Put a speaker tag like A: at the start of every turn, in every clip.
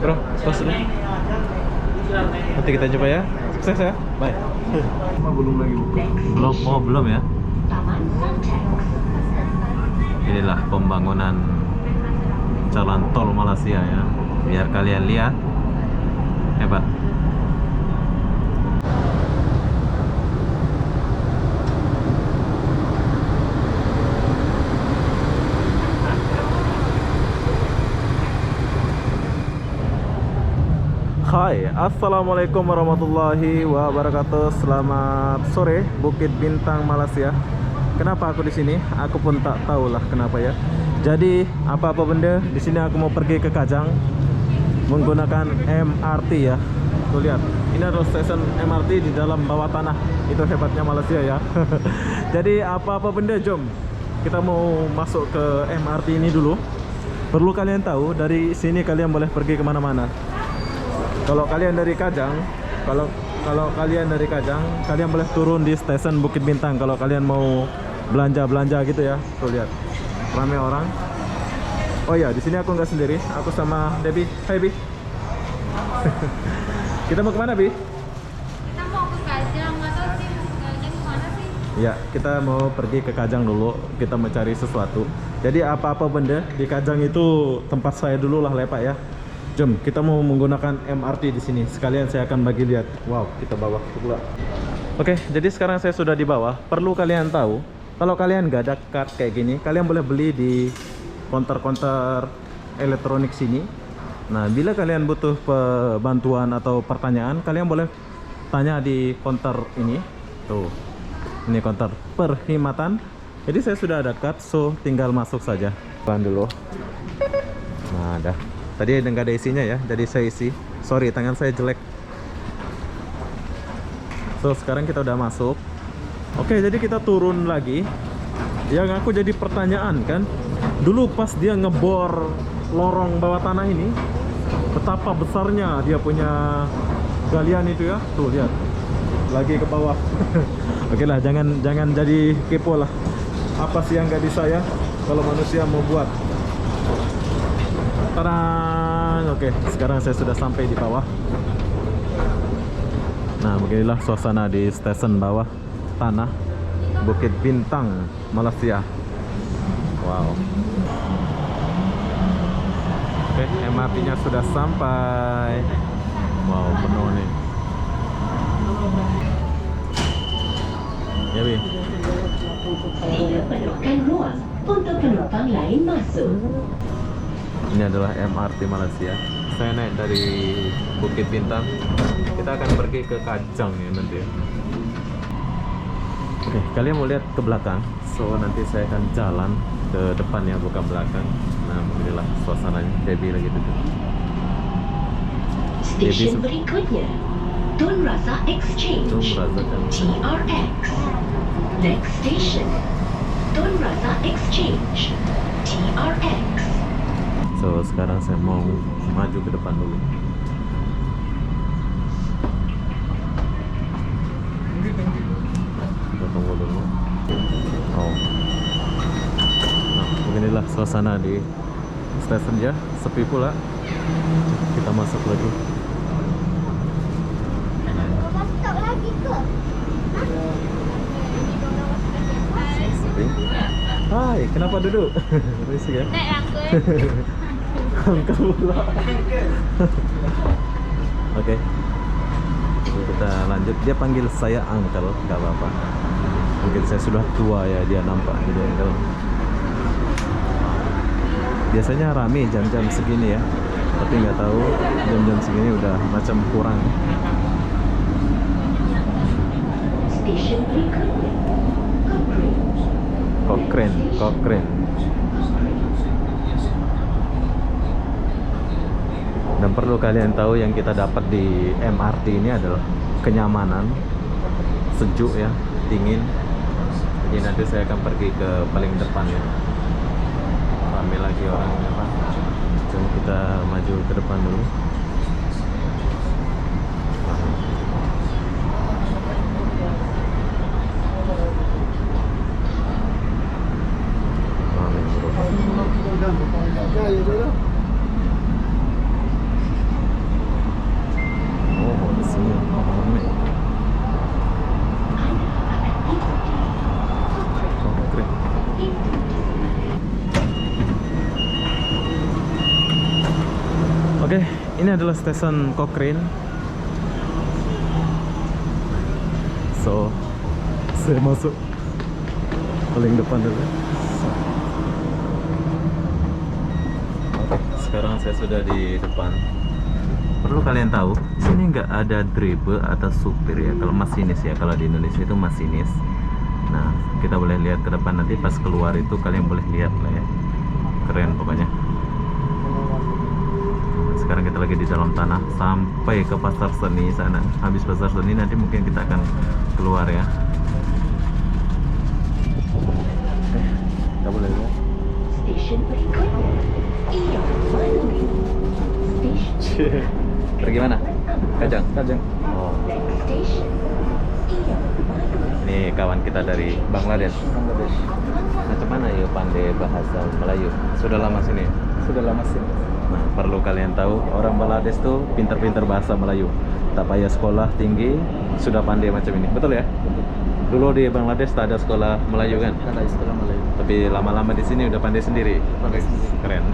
A: Bro, tos dulu. Nanti kita coba ya. Sukses ya. Bye.
B: Belum lagi buka.
A: Belum, oh belum ya. Inilah pembangunan jalan tol Malaysia ya. Biar kalian lihat. Hebat. Hai, assalamualaikum warahmatullahi wabarakatuh. Selamat sore, Bukit Bintang, Malaysia. Kenapa aku di sini? Aku pun tak tahulah kenapa ya. Jadi apa-apa benda di sini aku mau pergi ke Kajang menggunakan MRT ya. Tuh lihat, ini adalah stasiun MRT di dalam bawah tanah. Itu hebatnya Malaysia ya. Jadi apa-apa benda, jom kita mau masuk ke MRT ini dulu. Perlu kalian tahu, dari sini kalian boleh pergi kemana-mana. Kalau kalian dari Kajang, kalau kalian dari Kajang, kalian boleh turun di stasiun Bukit Bintang. Kalau kalian mau belanja gitu ya. Tuh lihat, ramai orang. Oh ya, di sini aku nggak sendiri. Aku sama Debbie. Hai Bi. Kita mau kemana Bi?
C: Kita mau ke Kajang, nggak tahu sih mau ke Kajang kemana sih?
A: Ya, kita mau pergi ke Kajang dulu. Kita mencari sesuatu. Jadi apa-apa benda di Kajang itu tempat saya dulu lah Pak ya. Jom, kita mau menggunakan MRT di sini. Sekalian saya akan bagi lihat. Wow, kita bawa pula. Oke, jadi sekarang saya sudah di bawah. Perlu kalian tahu, kalau kalian nggak ada card kayak gini, kalian boleh beli di counter-counter elektronik sini. Nah, bila kalian butuh bantuan atau pertanyaan, kalian boleh tanya di counter ini. Tuh, ini counter perkhidmatan. Jadi saya sudah ada card, so tinggal masuk saja. Bahan dulu. Nah, ada. Tadi nggak ada isinya ya, jadi saya isi. Sorry, tangan saya jelek. So, sekarang kita udah masuk. Oke, jadi kita turun lagi. Yang aku jadi pertanyaan kan, dulu pas dia ngebor lorong bawah tanah ini, betapa besarnya dia punya galian itu ya. Tuh, lihat. Lagi ke bawah. Oke lah, jangan jadi kepo lah. Apa sih yang nggak bisa ya kalau manusia mau buat. Tarang. Oke, sekarang saya sudah sampai di bawah. Nah, beginilah suasana di stasiun bawah tanah Bukit Bintang, Malaysia. Wow. Oke, MRT-nya sudah sampai. Wow, penuh nih. Ya, Bi.
D: Penuhkan ruang untuk penumpang lain masuk.
A: Ini adalah MRT Malaysia. Saya naik dari Bukit Bintang. Kita akan pergi ke Kajang ya nanti ya. Oke, kalian mau lihat ke belakang. So nanti saya akan jalan ke depan ya, bukan belakang. Nah, beginilah suasananya. Debbie lagi duduk.
D: Stesen berikutnya, Tun Razak Exchange,
A: Tun Razak kan.
D: TRX. Next station, Tun Razak Exchange, TRX.
A: So sekarang saya mau maju ke depan dulu. Kita tunggu dulu. Oh. Nah, beginilah suasana di stasiun ya, sepi pula. Kita masuk lagi.
C: Masuk lagi ke?
A: Sepi. Hai, kenapa duduk? Risik ya?
C: Naik angkut.
A: Angkat pula. Oke. Kita lanjut. Dia panggil saya uncle, nggak apa-apa. Mungkin saya sudah tua ya, dia nampak gitu uncle. Biasanya rame jam-jam segini ya, tapi nggak tahu jam-jam segini udah macam kurang.
D: Stesen berikutnya,
A: Cochrane. Dan perlu kalian tahu, yang kita dapat di MRT ini adalah kenyamanan, sejuk ya, dingin. Jadi nanti saya akan pergi ke paling depan ya. Ramai lagi orang apa. Jadi kita maju ke depan dulu. adalah stasiun Cochrane. So, saya masuk paling depan dulu. Oke, sekarang saya sudah di depan. Perlu kalian tahu, di sini nggak ada driver atau supir ya. Kalau masinis ya, kalau di Indonesia itu masinis. Nah, kita boleh lihat ke depan, nanti pas keluar itu kalian boleh lihat lah ya. Keren pokoknya. Sekarang kita lagi di dalam tanah sampai ke pasar seni sana. Habis pasar seni nanti mungkin kita akan keluar ya. Oke, kita boleh lihat.
D: Station berikutnya Ion Manuri. Station
A: Pergi mana? Kajang.
B: Kajang.
A: Oh,
D: next station Ion Manuri.
A: ini kawan kita dari Bangladesh.
B: Bangladesh.
A: Macam mana ya pandai bahasa Melayu? Sudah lama sini.
B: Sudah lama sih.
A: Nah, perlu kalian tahu, orang Bangladesh tuh pintar-pintar bahasa Melayu. Tak payah sekolah tinggi, sudah pandai macam ini. Betul ya? Dulu di Bangladesh tak ada sekolah Melayu kan?
B: Ada istilah Melayu.
A: Tapi lama-lama di sini udah pandai sendiri.
B: Pakai sendiri.
A: Keren.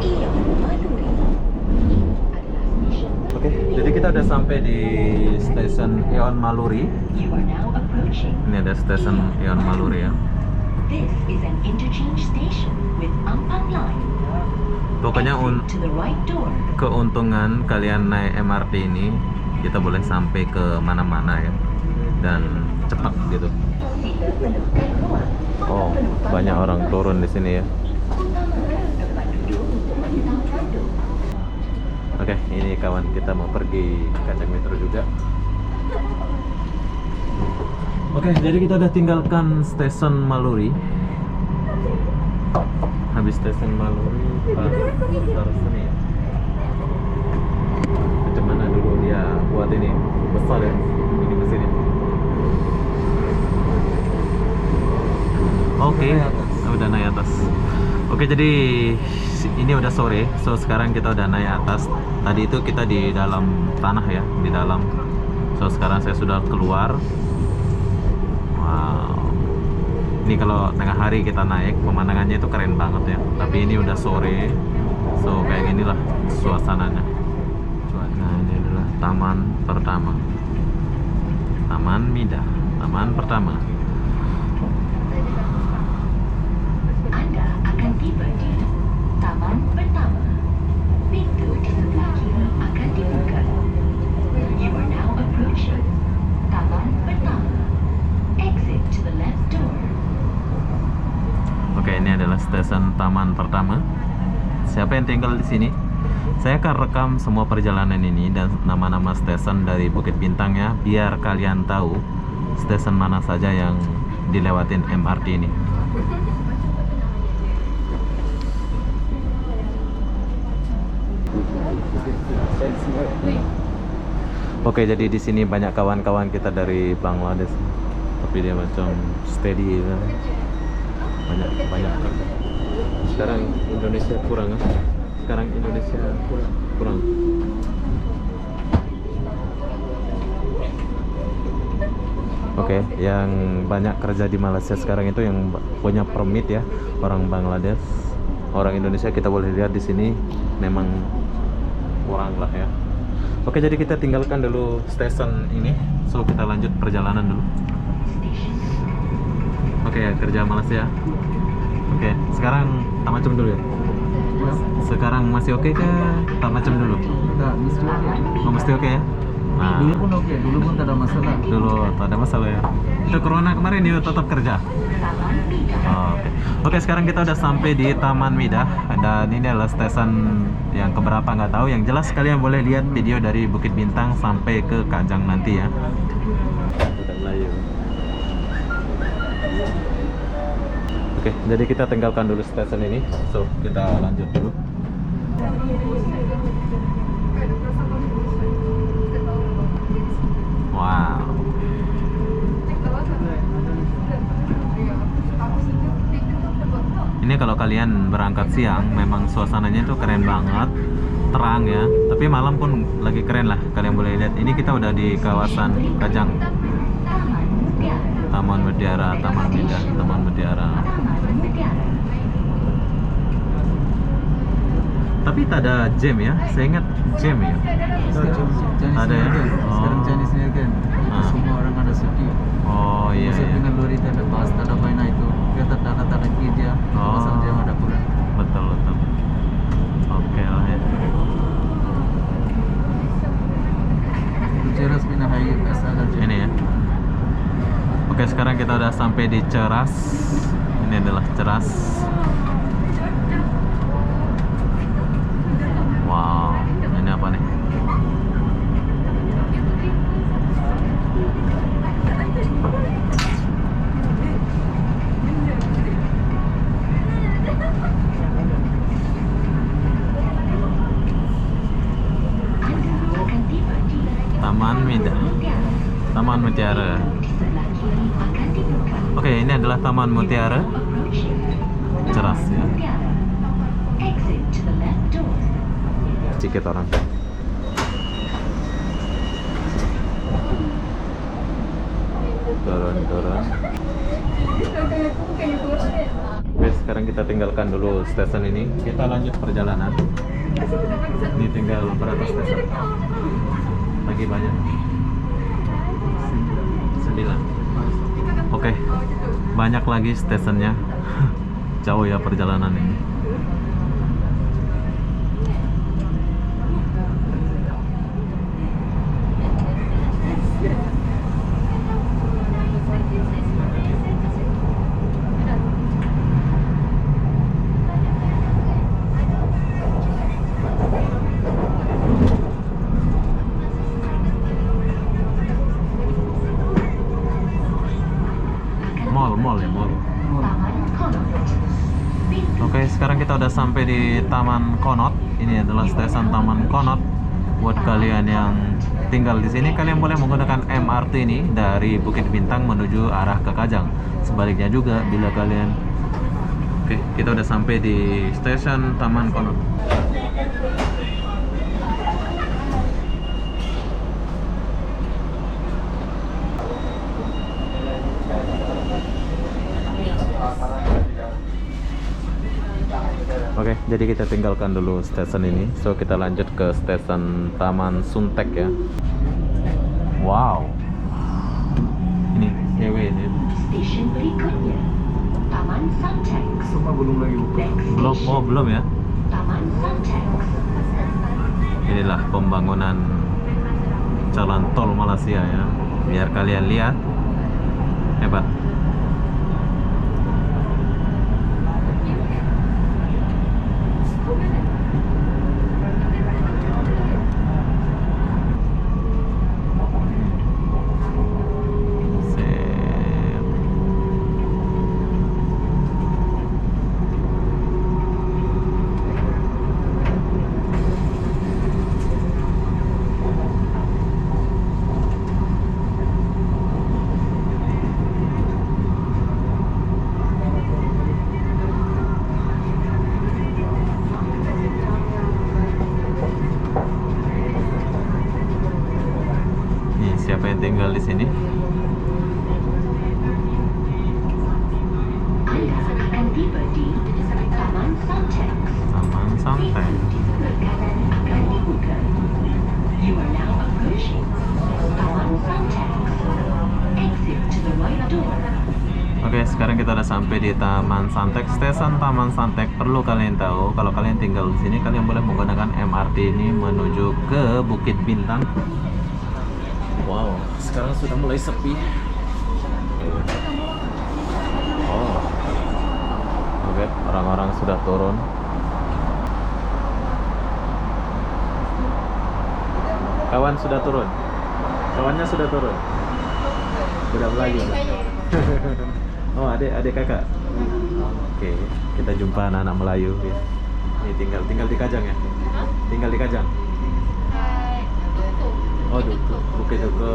D: Ion Manuri adalah station.
A: Oke, jadi kita udah sampai di stasiun Ion Maluri.
D: You are now approaching.
A: Ini ada stasiun Ion Maluri ya.
D: This is an interchange station with Ampang Line.
A: Pokoknya
D: Exit to the right door.
A: keuntungan kalian naik MRT ini, kita boleh sampai ke mana-mana ya, dan cepat gitu.
D: Sila menemukan ruang.
A: Oh, banyak orang turun di sini ya.
D: Utamakan tempat duduk untuk menyenang kandung.
A: Oke, ini kawan kita mau pergi Kajang Metro juga. Oke, jadi kita udah tinggalkan stasiun Maluri. Habis stasiun Maluri, pasar seni. Macam mana dulu dia buat ini besar ya, ini mesinnya. Oke, udah naik atas. Oke, jadi ini udah sore, so sekarang kita udah naik atas. Tadi itu kita di dalam tanah ya, di dalam. So sekarang saya sudah keluar. Wow, ini kalau tengah hari kita naik, pemandangannya itu keren banget ya. Tapi ini udah sore, so kayak ginilah suasananya. Nah, ini adalah taman pertama, Taman Midah, taman pertama.
D: Anda akan tiba di Taman Pertama. Pintu di sebelah kiri akan dibuka. You are now approaching Taman Pertama. Exit to the left door.
A: Oke, ini adalah stasiun Taman Pertama. Siapa yang tinggal di sini? Saya akan rekam semua perjalanan ini dan nama-nama stasiun dari Bukit Bintang ya, biar kalian tahu stasiun mana saja yang dilewatin MRT ini. Oke, jadi di sini banyak kawan-kawan kita dari Bangladesh, tapi dia macam steady ya. Banyak. Sekarang Indonesia kurang, sekarang Indonesia kurang. Oke, yang banyak kerja di Malaysia sekarang itu yang punya permit ya, orang Bangladesh. Orang Indonesia kita boleh lihat di sini memang kurang lah ya. Oke, jadi kita tinggalkan dulu stasiun ini, so kita lanjut perjalanan dulu. Oke, kerja Malaysia. Oke, sekarang tak macam dulu ya. Sekarang masih oke kah? Tak macam dulu.
B: Enggak, mesti oke.
A: Oh, mesti oke ya. Nah,
B: Dulu pun oke, dulu pun tak ada masalah.
A: dulu tak ada masalah ya. Itu corona kemarin dia tetap kerja.
D: Taman Midah.
A: Oh, oke, sekarang kita udah sampai di Taman Midah dan ini adalah stasiun yang keberapa nggak tahu. Yang jelas kalian boleh lihat video dari Bukit Bintang sampai ke Kajang nanti ya. Udah Melayu. Oke, jadi kita tinggalkan dulu stasiun ini. So, kita lanjut dulu. Wow. Ini kalau kalian berangkat siang, memang suasananya itu keren banget, terang ya. Tapi malam pun lagi keren lah. Kalian boleh lihat. Ini kita udah di kawasan Kajang,
D: Taman Mutiara.
A: Taman Midah, Taman Mutiara.
D: Taman Mutiara.
A: Tapi tak ada jam ya? Saya ingat jam ya.
B: Sekarang Chinese
A: Ada
B: New
A: ya?
B: Year kan? Sekarang
A: Oh.
B: Chinese New Year kan?
A: Ah.
B: Semua orang ada cuti.
A: Oh iya.
B: Masuk
A: iya.
B: dengan lori tak ada bus, tak ada vaina itu. Dia tak ada kerja.
A: Oh.
B: Pasal dia ada kurang.
A: Betul betul. Oke lah ya.
B: Ceras pindah highway biasa aja.
A: Ini ya. Oke, sekarang kita udah sampai di Ceras. Ini adalah Ceras. Wow, ini apa nih?
D: Anda akan tiba di
A: Taman
D: Mutiara.
A: Taman Mutiara.
D: Di sebelah kiri akan dibuka.
A: Oke, ini adalah Taman Mutiara.
D: Approaching.
A: Ceras ya.
D: Mutiara. Exit to the left door.
A: Sedikit orang. Turun. Oke, sekarang kita tinggalkan dulu stasiun ini. Kita lanjut perjalanan. Ini tinggal berapa stasiun? Lagi banyak. 9. Oke, banyak lagi stasiunnya. Jauh ya perjalanan ini. Mall ya, mall.
D: Taman Konot. Pintu
A: Oke, sekarang kita udah sampai di Taman Konot. Ini adalah stasiun Taman Konot. Buat kalian yang tinggal di sini, kalian boleh menggunakan MRT ini dari Bukit Bintang menuju arah ke Kajang. Sebaliknya juga bila kalian. Oke, kita udah sampai di stasiun Taman Konot. Oke, jadi kita tinggalkan dulu stasiun ini. So kita lanjut ke stasiun Taman Suntek ya. Wow. Ini CW ini.
D: stasiun berikutnya. Taman Suntex.
B: Semua belum lagi buka.
D: Next
A: Belum,
D: station,
A: oh belum ya.
D: Taman Suntex.
A: Inilah pembangunan jalan tol Malaysia ya. Biar kalian lihat. Hebat. Sip. Nih, siapa yang tinggal di sini?
D: Anda akan tiba di Taman Suntex.
A: Taman Santai.
D: Pintu di sebelah kanan akan dibuka. You are now approaching Taman Suntex. Exit to the right door.
A: Oke, sekarang kita udah sampai di Taman Santek. Stasiun Taman Santek, perlu kalian tahu kalau kalian tinggal di sini, kalian boleh menggunakan MRT ini menuju ke Bukit Bintang. Wow, sekarang sudah mulai sepi. Oh, oke, orang-orang sudah turun. Kawan sudah turun. Kawannya sudah turun. Sudah lagi. Oh, adik kakak. Oke, kita jumpa anak-anak Melayu. Ya. Ini tinggal di Kajang ya? Tinggal di Kajang. Oh, Bukit Duku.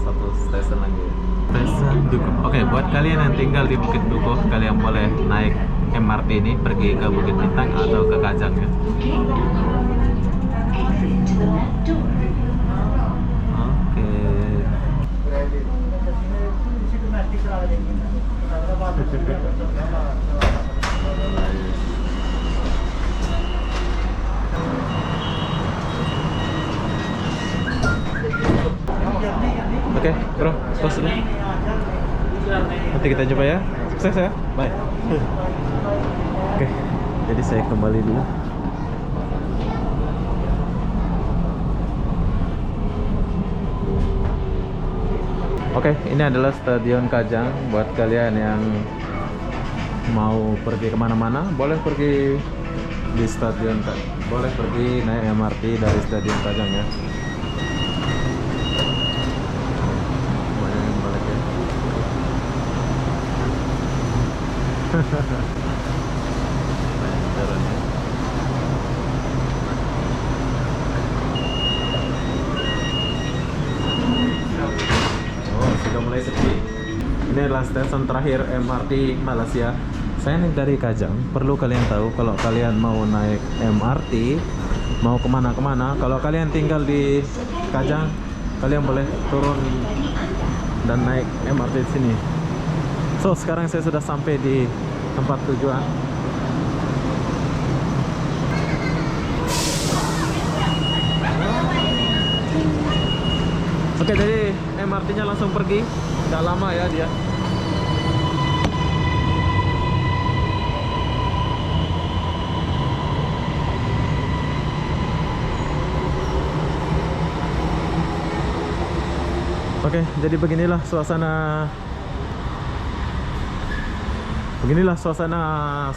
A: Satu stasiun lagi. Stasiun Duku. Oke, buat kalian yang tinggal di Bukit Duku, kalian boleh naik MRT ini pergi ke Bukit Bintang atau ke Kajang ya.
D: Gate door. Exit to the left door.
A: Oke. Oke, bro, tos dulu. Nanti kita coba ya. Sukses ya. Bye. Oke, jadi saya kembali dulu. Oke, ini adalah Stadion Kajang. Buat kalian yang mau pergi kemana-mana, boleh pergi di Stadion Kajang. Boleh pergi naik MRT dari Stadion Kajang ya. Banyak yang balik ya. Banyak jalannya. Oh, sudah mulai sepi. Ini adalah stasiun terakhir MRT Malaysia. Saya nih dari Kajang. Perlu kalian tahu, kalau kalian mau naik MRT, mau kemana-kemana, kalau kalian tinggal di Kajang, kalian boleh turun dan naik MRT di sini. So, sekarang saya sudah sampai di tempat tujuan. Oke, jadi MRT-nya langsung pergi. Nggak lama ya dia. Oke, jadi beginilah suasana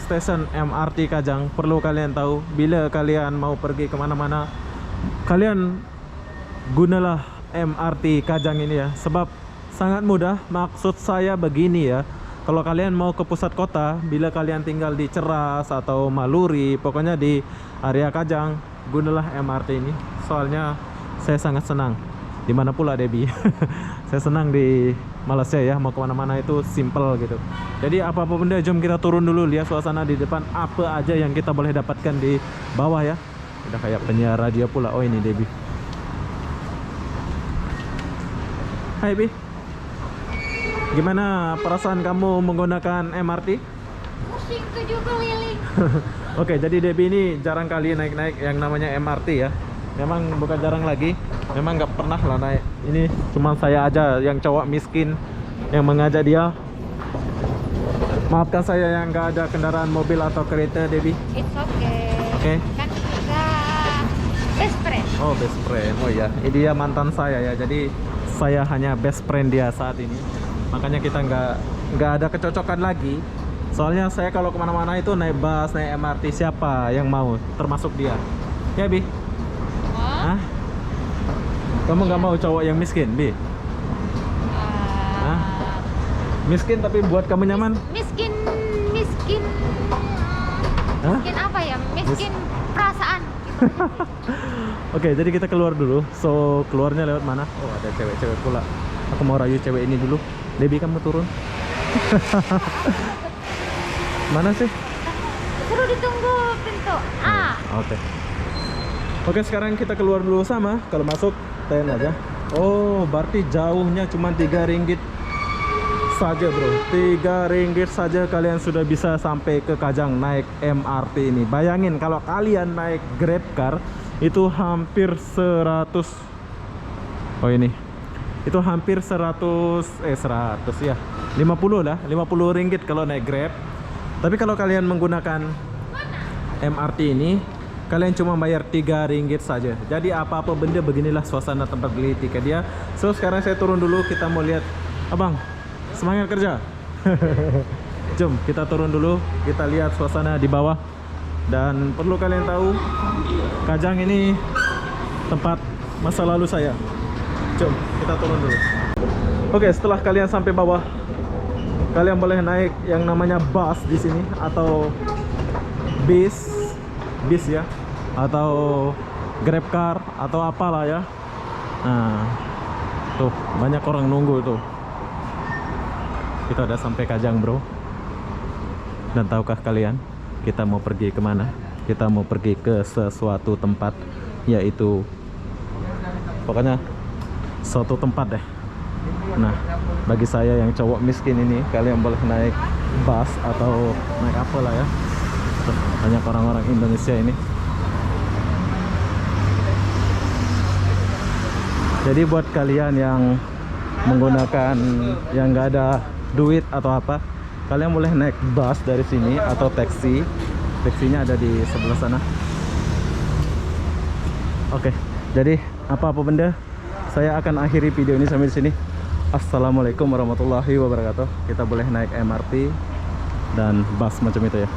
A: stasiun MRT Kajang. Perlu kalian tahu, bila kalian mau pergi kemana-mana, kalian gunalah MRT Kajang ini ya. Sebab sangat mudah. Maksud saya begini ya, kalau kalian mau ke pusat kota, bila kalian tinggal di Ceras atau Maluri, pokoknya di area Kajang, gunalah MRT ini. Soalnya saya sangat senang. Dimana pula Debbie. Saya senang di Malaysia ya, mau kemana-mana itu simple gitu. Jadi apa-apa benda, jom kita turun dulu, lihat suasana di depan, apa aja yang kita boleh dapatkan di bawah ya. Udah kayak penyiar radio pula. Oh, ini Debbie. Hai Bi, gimana perasaan kamu menggunakan MRT?
C: Pusing tujuh keliling.
A: Oke, jadi Debbie ini jarang kali naik-naik yang namanya MRT ya. Memang bukan jarang lagi, memang nggak pernah lah naik. Ini cuma saya aja yang cowok miskin yang mengajak dia. Maafkan saya yang nggak ada kendaraan mobil atau kereta, Debbie.
C: It's okay.
A: Oke.
C: Kan kita best friend.
A: Oh, best friend. Oh iya, ini dia mantan saya ya. Jadi saya hanya best friend dia saat ini. Makanya kita nggak ada kecocokan lagi. Soalnya saya kalau kemana-mana itu naik bus, naik MRT, siapa yang mau, termasuk dia. Ya Bi? Hah? Kamu nggak mau cowok yang miskin, Bi? Hah? Miskin tapi buat kamu nyaman?
C: Miskin
A: Hah?
C: miskin apa ya? Miskin perasaan gitu.
A: Oke, jadi kita keluar dulu. So, keluarnya lewat mana? Oh, ada cewek-cewek pula. Aku mau rayu cewek ini dulu. Debbie, kamu turun. Mana sih?
C: Suruh ditunggu pintu A.
A: Oke, sekarang kita keluar dulu sama. Kalau masuk, ten aja. Oh, berarti jauhnya cuma 3 ringgit saja bro. 3 ringgit saja kalian sudah bisa sampai ke Kajang naik MRT ini. Bayangin kalau kalian naik Grab Car itu hampir 100. Oh ini, itu hampir 100 ya, 50 lah, 50 ringgit kalau naik Grab. Tapi kalau kalian menggunakan MRT ini, kalian cuma bayar 3 ringgit saja. Jadi apa-apa benda, beginilah suasana tempat beli tiket dia. So sekarang saya turun dulu, kita mau lihat. Abang, semangat kerja. Jom kita turun dulu, kita lihat suasana di bawah. Dan perlu kalian tahu, Kajang ini tempat masa lalu saya. Jom kita turun dulu. Oke, setelah kalian sampai bawah, kalian boleh naik yang namanya bus di sini atau bis ya, atau Grab Car atau apalah ya. Nah, tuh banyak orang nunggu tuh. Kita udah sampai Kajang bro. Dan tahukah kalian, kita mau pergi kemana? Kita mau pergi ke sesuatu tempat, yaitu pokoknya suatu tempat deh. Nah, bagi saya yang cowok miskin ini, kalian boleh naik bus atau naik apa lah ya. Tuh, banyak orang-orang Indonesia ini. Jadi buat kalian yang menggunakan yang nggak ada duit atau apa, kalian boleh naik bus dari sini atau taksi. Taksinya ada di sebelah sana. Oke, jadi apa-apa benda, saya akan akhiri video ini sampai di sini. Assalamualaikum warahmatullahi wabarakatuh. Kita boleh naik MRT dan bus macam itu ya.